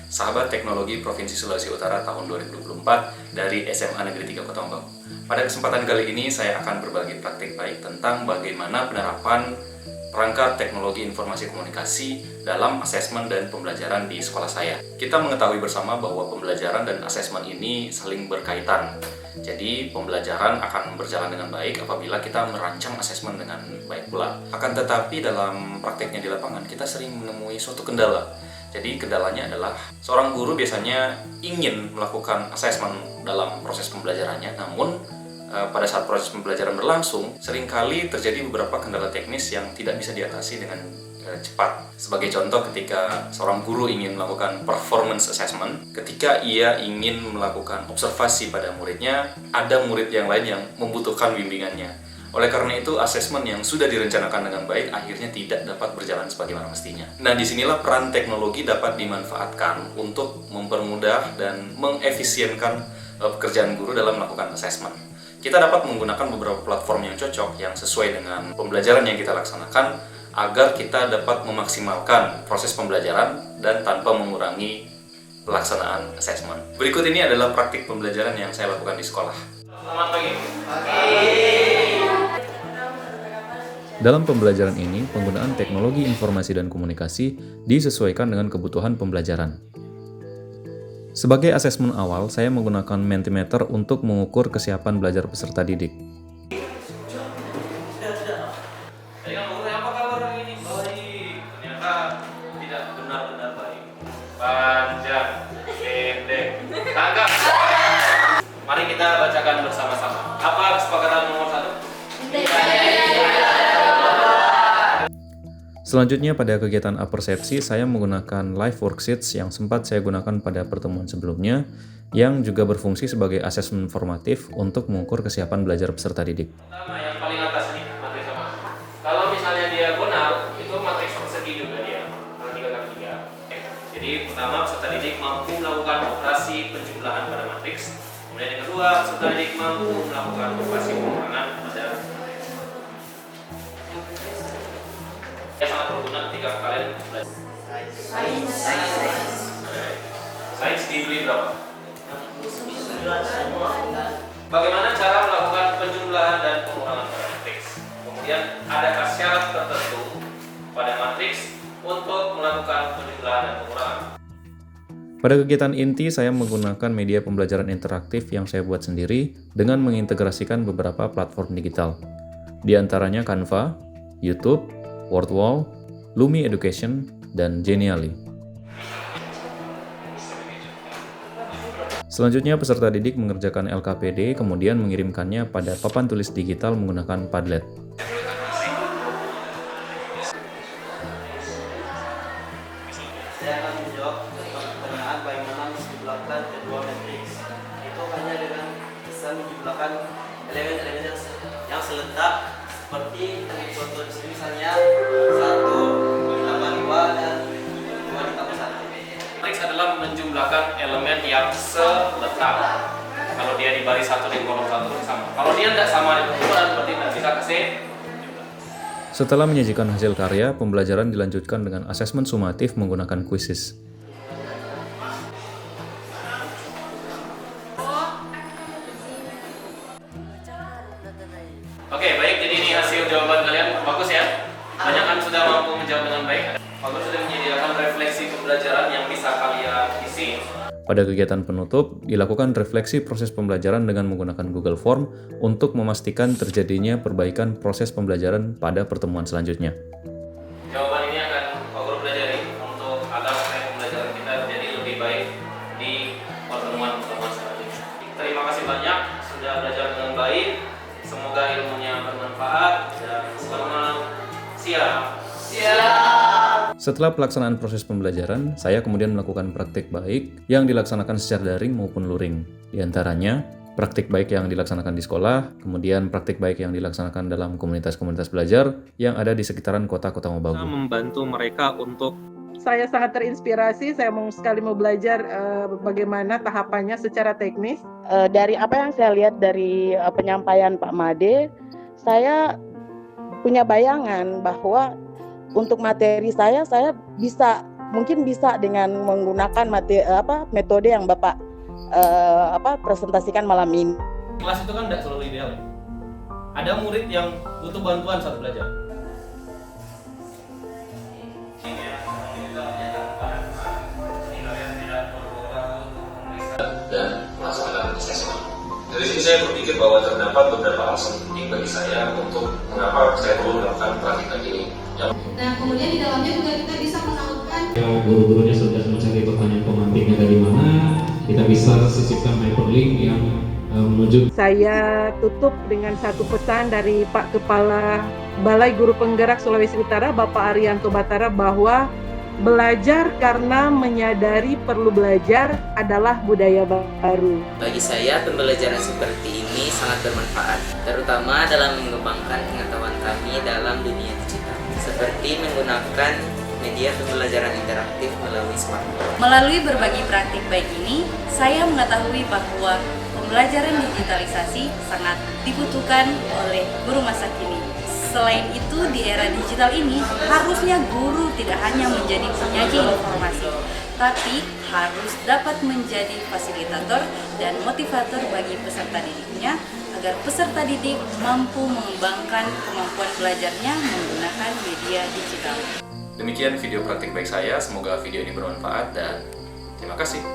sahabat teknologi Provinsi Sulawesi Utara tahun 2024 dari SMA Negeri 3 Kota Ombak. Pada kesempatan kali ini saya akan berbagi praktik baik tentang bagaimana penerapan perangkat teknologi informasi komunikasi dalam asesmen dan pembelajaran di sekolah saya. Kita mengetahui bersama bahwa pembelajaran dan asesmen ini saling berkaitan. Jadi pembelajaran akan berjalan dengan baik apabila kita merancang asesmen dengan baik pula. Akan tetapi dalam prakteknya di lapangan kita sering menemui suatu kendala. Jadi kendalanya adalah seorang guru biasanya ingin melakukan asesmen dalam proses pembelajarannya, namun pada saat proses pembelajaran berlangsung, seringkali terjadi beberapa kendala teknis yang tidak bisa diatasi dengan cepat. Sebagai contoh, ketika seorang guru ingin melakukan performance assessment, ketika ia ingin melakukan observasi pada muridnya, ada murid yang lain yang membutuhkan bimbingannya. Oleh karena itu, asesmen yang sudah direncanakan dengan baik akhirnya tidak dapat berjalan sebagaimana mestinya. Nah, disinilah peran teknologi dapat dimanfaatkan untuk mempermudah dan mengefisienkan pekerjaan guru dalam melakukan asesmen. Kita dapat menggunakan beberapa platform yang cocok, yang sesuai dengan pembelajaran yang kita laksanakan, agar kita dapat memaksimalkan proses pembelajaran dan tanpa mengurangi pelaksanaan asesmen. Berikut ini adalah praktik pembelajaran yang saya lakukan di sekolah. Selamat pagi. Dalam pembelajaran ini, penggunaan teknologi informasi dan komunikasi disesuaikan dengan kebutuhan pembelajaran. Sebagai asesmen awal, saya menggunakan Mentimeter untuk mengukur kesiapan belajar peserta didik. Panjang, pendek, tangkap. Mari kita bacakan bersama-sama. Apa kesepakatan nomor 1? Selanjutnya, pada kegiatan apersepsi, saya menggunakan live worksheets yang sempat saya gunakan pada pertemuan sebelumnya, yang juga berfungsi sebagai asesmen formatif untuk mengukur kesiapan belajar peserta didik. Pertama, yang paling atas nih, matriks apa? Kalau misalnya diagonal, itu matriks persegi juga dia, 3x3. Jadi pertama, peserta didik mampu melakukan operasi penjumlahan pada matriks. Kemudian yang kedua, peserta didik mampu melakukan operasi pengurangan pada yang sangat berguna ketika kalian belajar. Sains dibeli berapa? Bagaimana cara melakukan penjumlahan dan pengurangan pada matriks? Kemudian adakah syarat tertentu pada matriks untuk melakukan penjumlahan dan pengurangan? Pada kegiatan inti, saya menggunakan media pembelajaran interaktif yang saya buat sendiri dengan mengintegrasikan beberapa platform digital, di antaranya Canva, YouTube, Wordwall, Lumi Education, dan Genially. Selanjutnya, peserta didik mengerjakan LKPD, kemudian mengirimkannya pada papan tulis digital menggunakan Padlet. Saya akan menjawab pertanyaan bagaimana menjumlahkan kedua matriks. Itu hanya dengan bisa menjumlahkan elemen-elemen yang seletak seperti contoh di sini misalnya 1 ditambah 2 dan 2 ditambah 1. Matriks adalah menjumlahkan elemen yang seletak. Kalau dia di baris 1 di kolom 1 sama. Kalau dia tidak sama di ukuran, berarti tidak bisa kasih. Setelah menyajikan hasil karya, pembelajaran dilanjutkan dengan asesmen sumatif menggunakan quizzes. Oke, baik. Jadi ini hasil jawaban kalian. Bagus ya. Banyak kan sudah mampu menjawab dengan baik. Bagus, sudah menyediakan refleksi pembelajaran yang bisa kalian isi. Pada kegiatan penutup, dilakukan refleksi proses pembelajaran dengan menggunakan Google Form untuk memastikan terjadinya perbaikan proses pembelajaran pada pertemuan selanjutnya. Jawaban ini akan Pak Guru pelajari untuk agar proses pembelajaran kita menjadi lebih baik di pertemuan-pertemuan selanjutnya. Terima kasih banyak sudah belajar dengan baik. Semoga ilmunya bermanfaat dan selamat siang. Setelah pelaksanaan proses pembelajaran, saya kemudian melakukan praktik baik yang dilaksanakan secara daring maupun luring. Di antaranya, praktik baik yang dilaksanakan di sekolah, kemudian praktik baik yang dilaksanakan dalam komunitas-komunitas belajar yang ada di sekitaran kota-kota Mobagu. Membantu mereka untuk Saya sangat terinspirasi, saya mau sekali mau belajar bagaimana tahapannya secara teknis. Dari apa yang saya lihat dari penyampaian Pak Made, saya punya bayangan bahwa untuk materi saya bisa mungkin bisa dengan menggunakan metode yang Bapak presentasikan malam ini. Kelas itu kan tidak selalu ideal ya. Ada murid yang butuh bantuan saat belajar. Dan melaksanakan assessment. Dari sini saya berpikir bahwa terdapat beberapa alasan penting bagi saya untuk mengapa saya perlu melakukan praktik ini. Nah, kemudian di dalamnya juga kita bisa menautkan guru-gurunya sudah mencari pertanyaan pemantiknya dari mana, kita bisa sisipkan hyperlink yang menuju. Saya tutup dengan satu pesan dari Pak Kepala Balai Guru Penggerak Sulawesi Utara, Bapak Arianto Batara, bahwa belajar karena menyadari perlu belajar adalah budaya baru. Bagi saya, pembelajaran seperti ini sangat bermanfaat, terutama dalam mengembangkan pengetahuan kami dalam dunia digital, seperti menggunakan media pembelajaran interaktif melalui smartphone. Melalui berbagai praktik baik ini, saya mengetahui bahwa pembelajaran digitalisasi sangat dibutuhkan oleh guru masa kini. Selain itu, di era digital ini, harusnya guru tidak hanya menjadi penyaji informasi, tapi harus dapat menjadi fasilitator dan motivator bagi peserta didiknya, agar peserta didik mampu mengembangkan kemampuan belajarnya menggunakan media digital. Demikian video praktik baik saya, semoga video ini bermanfaat dan terima kasih.